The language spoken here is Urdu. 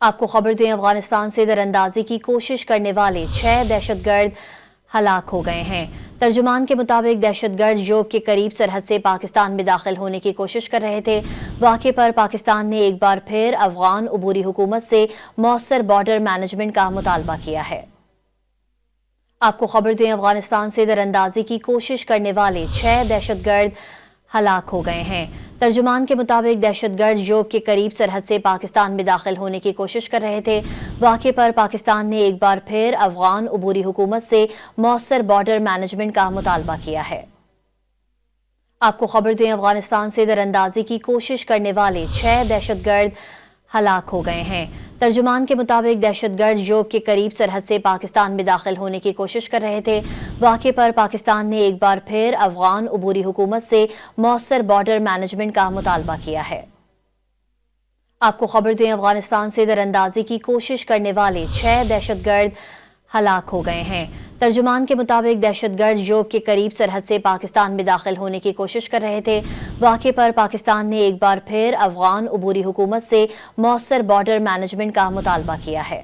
آپ کو خبر دیں، افغانستان سے دراندازی کی کوشش کرنے والے 6 دہشت گرد ہلاک ہو گئے ہیں۔ ترجمان کے مطابق دہشت گرد جوب کے قریب سرحد سے پاکستان میں داخل ہونے کی کوشش کر رہے تھے۔ واقعے پر پاکستان نے ایک بار پھر افغان عبوری حکومت سے مؤثر بارڈر مینجمنٹ کا مطالبہ کیا ہے۔ آپ کو خبر دیں، افغانستان سے دراندازی کی کوشش کرنے والے 6 دہشت گرد ہلاک ہو گئے ہیں۔ ترجمان کے مطابق دہشت گرد جوب کے قریب سرحد سے پاکستان میں داخل ہونے کی کوشش کر رہے تھے۔ واقعے پر پاکستان نے ایک بار پھر افغان عبوری حکومت سے مؤثر بارڈر مینجمنٹ کا مطالبہ کیا ہے۔ آپ کو خبر دیں، افغانستان سے دراندازی کی کوشش کرنے والے 6 دہشت گرد ہلاک ہو گئے ہیں۔ ترجمان کے مطابق دہشت گرد جوب کے قریب سرحد سے پاکستان میں داخل ہونے کی کوشش کر رہے تھے۔ واقعے پر پاکستان نے ایک بار پھر افغان عبوری حکومت سے مؤثر بارڈر مینجمنٹ کا مطالبہ کیا ہے۔ آپ کو خبر دیں، افغانستان سے دراندازی کی کوشش کرنے والے 6 دہشت گرد ہلاک ہو گئے ہیں۔ ترجمان کے مطابق دہشت گرد جوب کے قریب سرحد سے پاکستان میں داخل ہونے کی کوشش کر رہے تھے۔ واقعے پر پاکستان نے ایک بار پھر افغان عبوری حکومت سے مؤثر بارڈر مینجمنٹ کا مطالبہ کیا ہے۔